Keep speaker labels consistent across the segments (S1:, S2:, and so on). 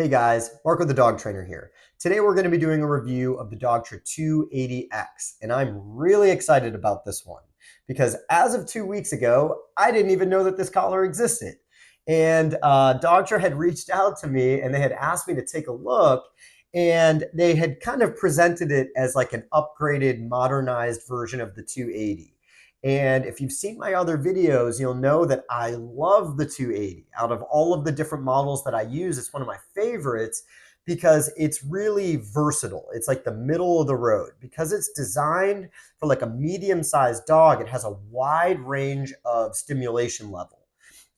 S1: Hey guys, Mark with the Dog Trainer here. Today we're going to be doing a review of the Dogtra 280X, and I'm really excited about this one because as of 2 weeks ago, I didn't even know that this collar existed. And Dogtra had reached out to me and they had asked me to take a look, and they had kind of presented it as like an upgraded, modernized version of the 280. And if you've seen my other videos, you'll know that I love the 280. Out of all of the different models that I use, it's one of my favorites because it's really versatile. It's like the middle of the road. Because it's designed for like a medium-sized dog, it has a wide range of stimulation level.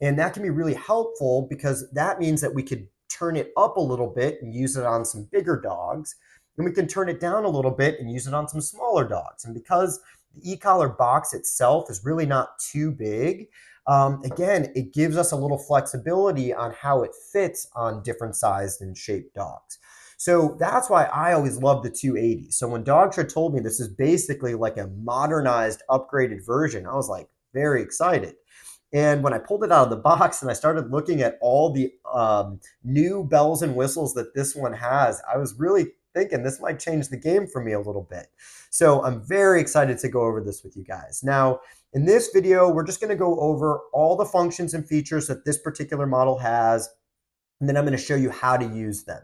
S1: And that can be really helpful because that means that we could turn it up a little bit and use it on some bigger dogs. And we can turn it down a little bit and use it on some smaller dogs. And because the e-collar box itself is really not too big, again, it gives us a little flexibility on how it fits on different sized and shaped dogs. So that's why I always love the 280. So when Dogtra told me this is basically like a modernized, upgraded version, I was like very excited. And when I pulled it out of the box and I started looking at all the new bells and whistles that this one has, I was really thinking this might change the game for me a little bit. So I'm very excited to go over this with you guys. Now, in this video, we're just going to go over all the functions and features that this particular model has, and then I'm going to show you how to use them.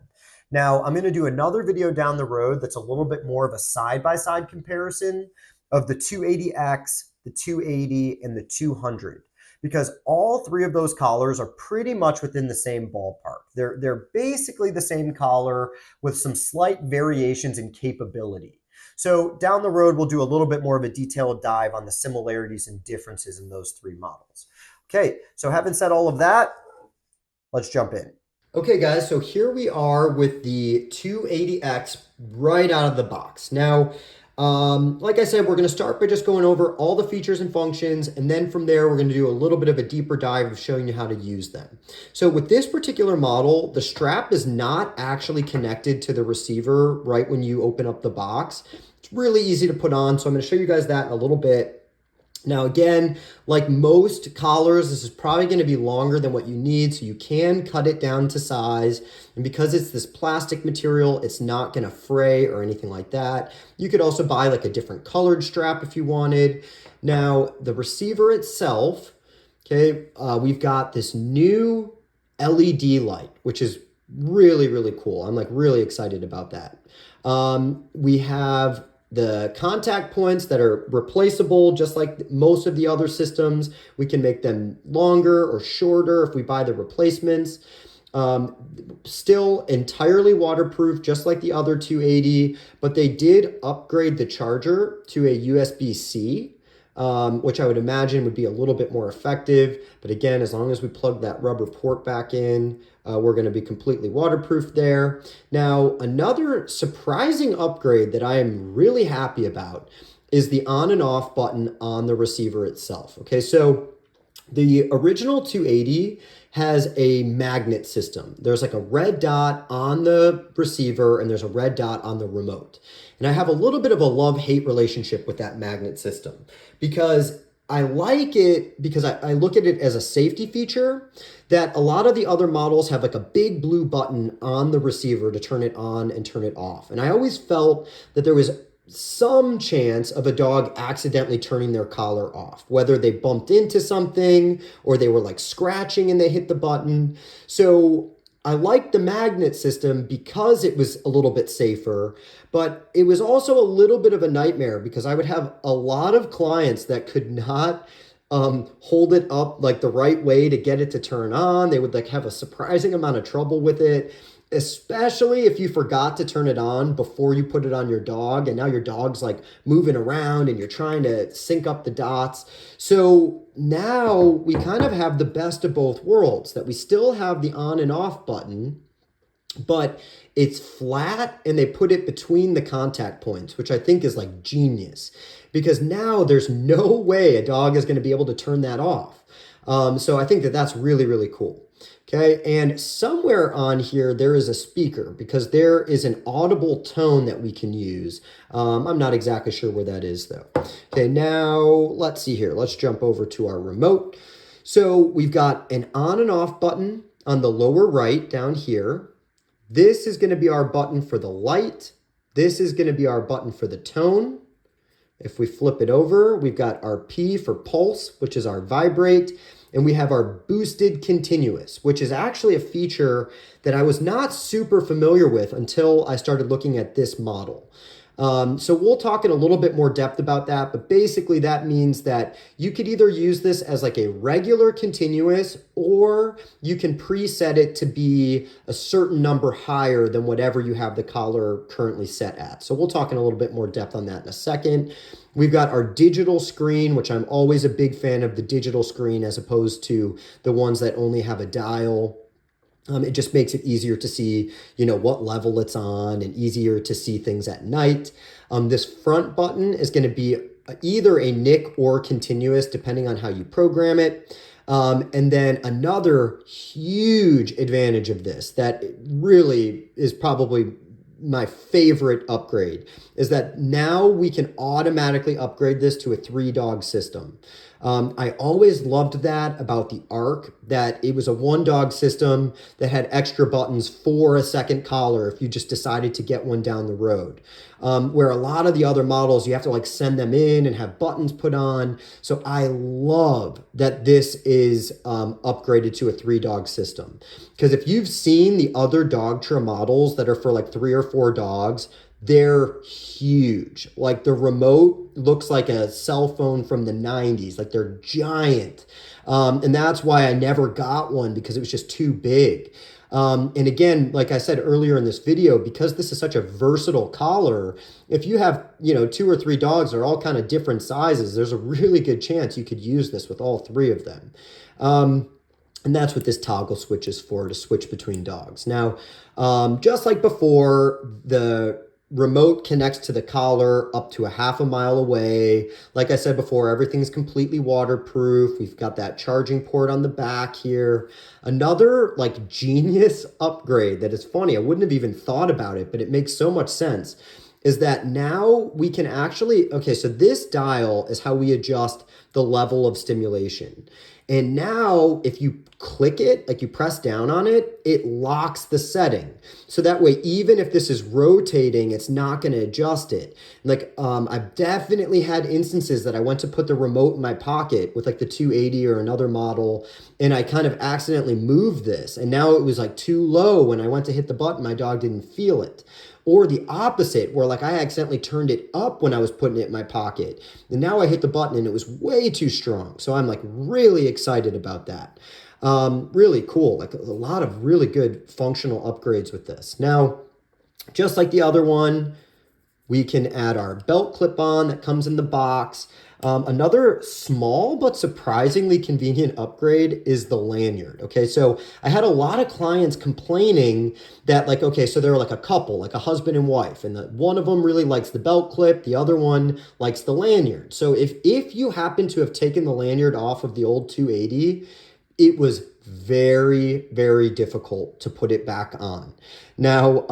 S1: Now, I'm going to do another video down the road that's a little bit more of a side-by-side comparison of the 280X, the 280, and the 200. Because all three of those collars are pretty much within the same ballpark. They're basically the same collar with some slight variations in capability. So down the road, we'll do a little bit more of a detailed dive on the similarities and differences in those three models. Okay, so having said all of that, let's jump in. Okay, guys, so here we are with the 280X right out of the box. Now, like I said, we're going to start by just going over all the features and functions, and then from there, we're going to do a little bit of a deeper dive of showing you how to use them. So with this particular model, the strap is not actually connected to the receiver right when you open up the box. It's really easy to put on, so I'm going to show you guys that in a little bit. Now, again, like most collars, this is probably going to be longer than what you need, so you can cut it down to size. And because it's this plastic material, it's not going to fray or anything like that. You could also buy like a different colored strap if you wanted. Now, the receiver itself, okay, we've got this new LED light, which is really, really cool. I'm like really excited about that. We have the contact points that are replaceable, just like most of the other systems. We can make them longer or shorter if we buy the replacements. Still entirely waterproof, just like the other 280, but they did upgrade the charger to a USB-C, which I would imagine would be a little bit more effective. But again, as long as we plug that rubber port back in, we're going to be completely waterproof there. Now, another surprising upgrade that I am really happy about is the on and off button on the receiver itself. Okay, so the original 280 has a magnet system. There's like a red dot on the receiver and there's a red dot on the remote. And I have a little bit of a love-hate relationship with that magnet system because I like it because I look at it as a safety feature that a lot of the other models have like a big blue button on the receiver to turn it on and turn it off. And I always felt that there was some chance of a dog accidentally turning their collar off, whether they bumped into something or they were like scratching and they hit the button. So I liked the magnet system because it was a little bit safer, but it was also a little bit of a nightmare because I would have a lot of clients that could not hold it up like the right way to get it to turn on. They would like have a surprising amount of trouble with it, especially if you forgot to turn it on before you put it on your dog and now your dog's like moving around and you're trying to sync up the dots. So now we kind of have the best of both worlds, that we still have the on and off button, but it's flat and they put it between the contact points, which I think is like genius because now there's no way a dog is going to be able to turn that off. So I think that that's really, really cool. Okay, and somewhere on here, there is a speaker because there is an audible tone that we can use. I'm not exactly sure where that is though. Okay, now let's see here. Let's jump over to our remote. So we've got an on and off button on the lower right down here. This is going to be our button for the light. This is going to be our button for the tone. If we flip it over, we've got our P for pulse, which is our vibrate, and we have our boosted continuous, which is actually a feature that I was not super familiar with until I started looking at this model. So we'll talk in a little bit more depth about that, but basically that means that you could either use this as like a regular continuous, or you can preset it to be a certain number higher than whatever you have the collar currently set at. So we'll talk in a little bit more depth on that in a second. We've got our digital screen, which I'm always a big fan of the digital screen as opposed to the ones that only have a dial. It just makes it easier to see, what level it's on, and easier to see things at night. This front button is going to be either a NIC or continuous, depending on how you program it. And then another huge advantage of this that really is probably my favorite upgrade is that now we can automatically upgrade this to a 3-dog system. I always loved that about the Arc, that it was a 1-dog system that had extra buttons for a second collar if you just decided to get one down the road. Where a lot of the other models, you have to send them in and have buttons put on. So I love that this is upgraded to a 3-dog system. Because if you've seen the other Dogtra models that are for 3 or 4 dogs, they're huge. The remote looks like a cell phone from the 90s. They're giant. And that's why I never got one, because it was just too big. And again, like I said earlier in this video, because this is such a versatile collar, if you have, 2 or 3 dogs that are all kind of different sizes, there's a really good chance you could use this with all 3 of them. And that's what this toggle switch is for, to switch between dogs. Now, just like before, the remote connects to the collar up to a half a mile away. Like I said before, everything's completely waterproof. We've got that charging port on the back here. Another genius upgrade that is funny, I wouldn't have even thought about it, but it makes so much sense, is that now we can actually, so this dial is how we adjust the level of stimulation. And now if you click it, you press down on it, it locks the setting. So that way, even if this is rotating, it's not going to adjust it. I've definitely had instances that I went to put the remote in my pocket with the 280 or another model, and I kind of accidentally moved this. And now it was too low. When I went to hit the button, my dog didn't feel it. Or the opposite, where I accidentally turned it up when I was putting it in my pocket. And now I hit the button and it was way too strong. So I'm really excited about that. Really cool. A lot of really good functional upgrades with this. Now, just like the other one, we can add our belt clip on that comes in the box. Another small but surprisingly convenient upgrade is the lanyard. Okay, so I had a lot of clients complaining that so they're a couple, a husband and wife, and one of them really likes the belt clip, the other one likes the lanyard. So if you happen to have taken the lanyard off of the old 280, it was very, very difficult to put it back on. Now,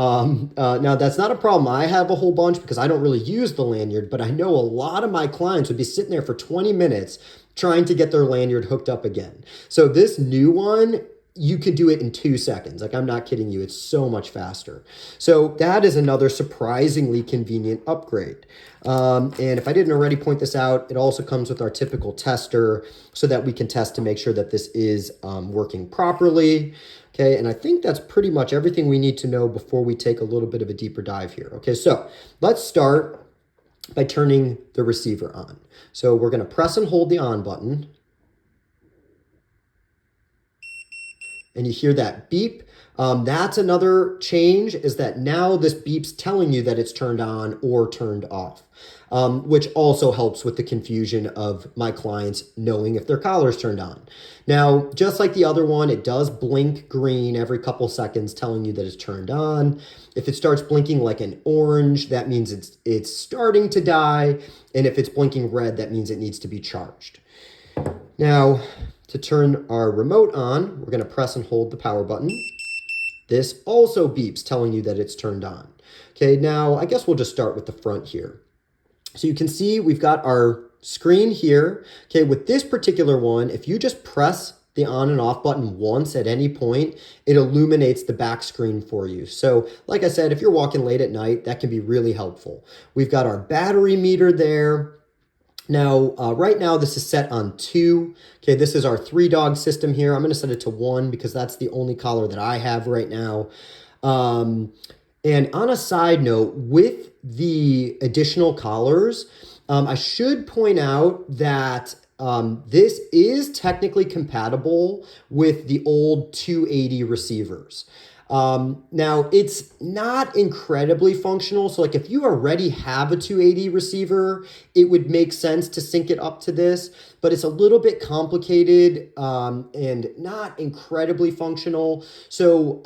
S1: now that's not a problem. I have a whole bunch because I don't really use the lanyard, but I know a lot of my clients would be sitting there for 20 minutes trying to get their lanyard hooked up again. So this new one, you could do it in 2 seconds. I'm not kidding you. It's so much faster. So that is another surprisingly convenient upgrade. And if I didn't already point this out, it also comes with our typical tester so that we can test to make sure that this is working properly. Okay, and I think that's pretty much everything we need to know before we take a little bit of a deeper dive here. Okay, so let's start by turning the receiver on. So we're going to press and hold the on button. And you hear that beep. That's another change, is that now this beep's telling you that it's turned on or turned off, which also helps with the confusion of my clients knowing if their collar's turned on. Now, just like the other one, it does blink green every couple seconds telling you that it's turned on. If it starts blinking like an orange, that means it's starting to die. And if it's blinking red, that means it needs to be charged. Now, to turn our remote on, we're going to press and hold the power button. This also beeps, telling you that it's turned on. Okay, now I guess we'll just start with the front here. So you can see we've got our screen here. Okay, with this particular one, if you just press the on and off button once at any point, it illuminates the back screen for you. So like I said, if you're walking late at night, that can be really helpful. We've got our battery meter there. Now, right now this is set on 2. Okay, this is our 3-dog system here. I'm going to set it to 1 because that's the only collar that I have right now. And on a side note, with the additional collars, I should point out that this is technically compatible with the old 280 receivers. Now it's not incredibly functional. So like if you already have a 280 receiver, it would make sense to sync it up to this, but it's a little bit complicated, and not incredibly functional. So,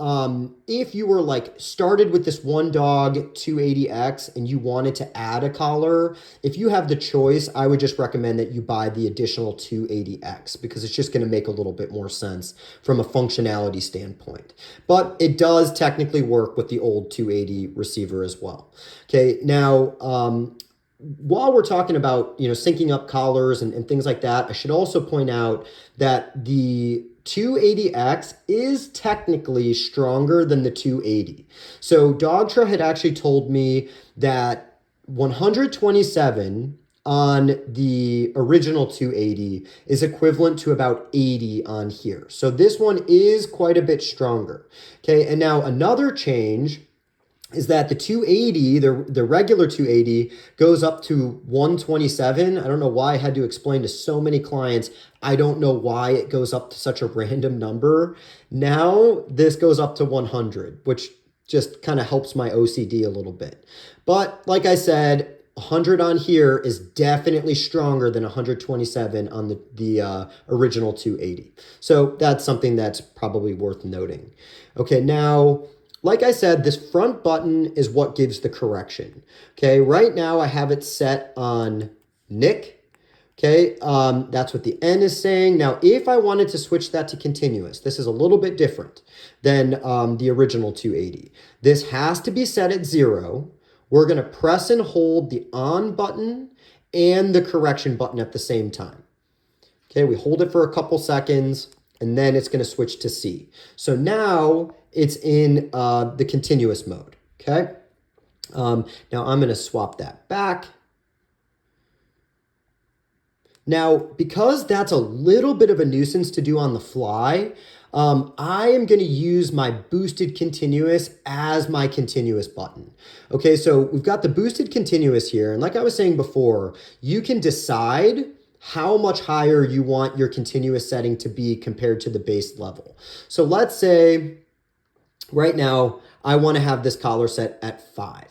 S1: if you were like started with this 1-dog 280X and you wanted to add a collar, if you have the choice, I would just recommend that you buy the additional 280X because it's just going to make a little bit more sense from a functionality standpoint. But it does technically work with the old 280 receiver as well. Okay, now, while we're talking about, syncing up collars and things like that, I should also point out that the 280X is technically stronger than the 280. So Dogtra had actually told me that 127 on the original 280 is equivalent to about 80 on here. So this one is quite a bit stronger. Okay, and now another change is that the 280, the regular 280, goes up to 127. I don't know why I had to explain to so many clients. I don't know why it goes up to such a random number. Now this goes up to 100, which just kind of helps my OCD a little bit. But like I said, 100 on here is definitely stronger than 127 on the original 280. So that's something that's probably worth noting. Okay, now, like I said, this front button is what gives the correction. Okay, right now I have it set on Nick. Okay, that's what the N is saying. Now, if I wanted to switch that to continuous, this is a little bit different than the original 280. This has to be set at 0. We're going to press and hold the on button and the correction button at the same time. Okay, we hold it for a couple seconds, and then it's going to switch to C. So now it's in the continuous mode, okay? Now I'm going to swap that back. Now, because that's a little bit of a nuisance to do on the fly, I am going to use my boosted continuous as my continuous button. Okay, so we've got the boosted continuous here. And like I was saying before, you can decide how much higher you want your continuous setting to be compared to the base level. So let's say right now I want to have this collar set at 5.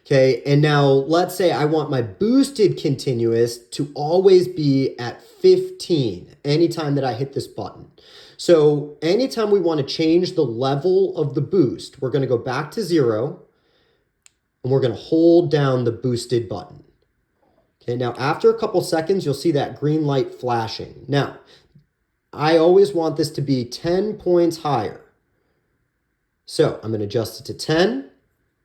S1: Okay, and now let's say I want my boosted continuous to always be at 15 anytime that I hit this button. So anytime we want to change the level of the boost, we're going to go back to 0 and we're going to hold down the boosted button. Okay, now after a couple seconds, you'll see that green light flashing. Now, I always want this to be 10 points higher. So I'm going to adjust it to 10.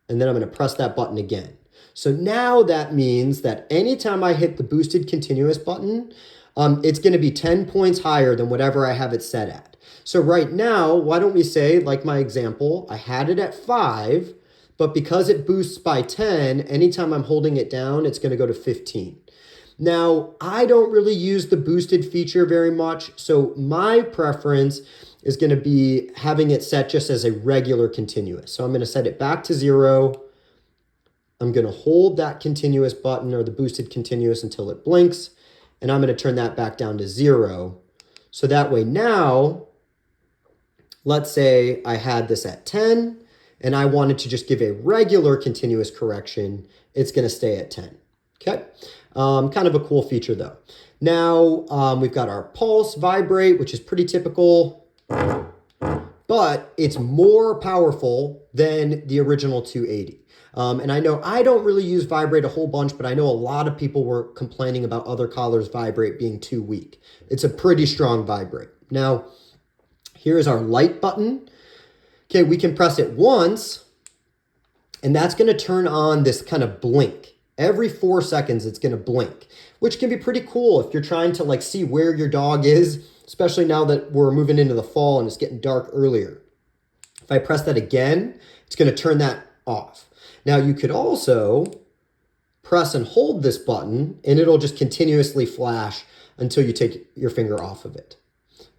S1: And then I'm going to press that button again. So now that means that anytime I hit the boosted continuous button, it's going to be 10 points higher than whatever I have it set at. So right now, why don't we say, like my example, I had it at 5, but because it boosts by 10, anytime I'm holding it down, it's going to go to 15. Now, I don't really use the boosted feature very much, so my preference is going to be having it set just as a regular continuous. So I'm going to set it back to 0. I'm going to hold that continuous button or the boosted continuous until it blinks. And I'm going to turn that back down to 0. So that way now, let's say I had this at 10 and I wanted to just give a regular continuous correction. It's going to stay at 10. Okay. Kind of a cool feature though. Now we've got our pulse vibrate, which is pretty typical. But it's more powerful than the original 280. And I know I don't really use vibrate a whole bunch, but I know a lot of people were complaining about other collars vibrate being too weak. It's a pretty strong vibrate. Now, here's our light button. Okay, we can press it once, and that's going to turn on this kind of blink. Every 4 seconds, it's going to blink, which can be pretty cool if you're trying to like see where your dog is. especially now that we're moving into the fall and it's getting dark earlier. If I press that again, it's going to turn that off. Now you could also press and hold this button and it'll just continuously flash until you take your finger off of it.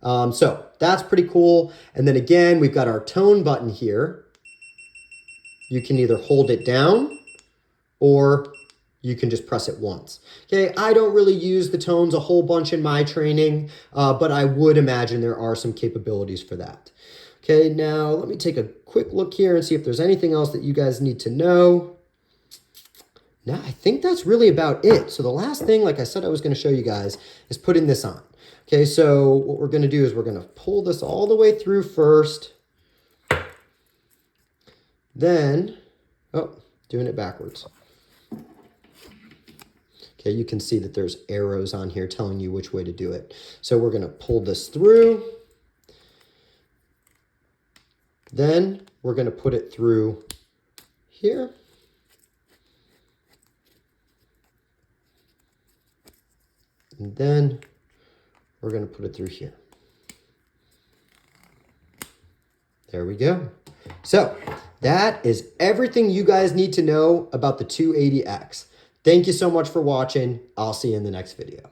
S1: So that's pretty cool. And then again, we've got our tone button here. You can either hold it down or you can just press it once. Okay, I don't really use the tones a whole bunch in my training, but I would imagine there are some capabilities for that. Okay, now let me take a quick look here and see if there's anything else that you guys need to know. Now, I think that's really about it. So the last thing, like I said I was going to show you guys, is putting this on. Okay, so what we're going to do is we're going to pull this all the way through first. Then, oh, doing it backwards. Okay, you can see that there's arrows on here telling you which way to do it. So we're going to pull this through. Then we're going to put it through here. And then we're going to put it through here. There we go. So that is everything you guys need to know about the 280X. Thank you so much for watching. I'll see you in the next video.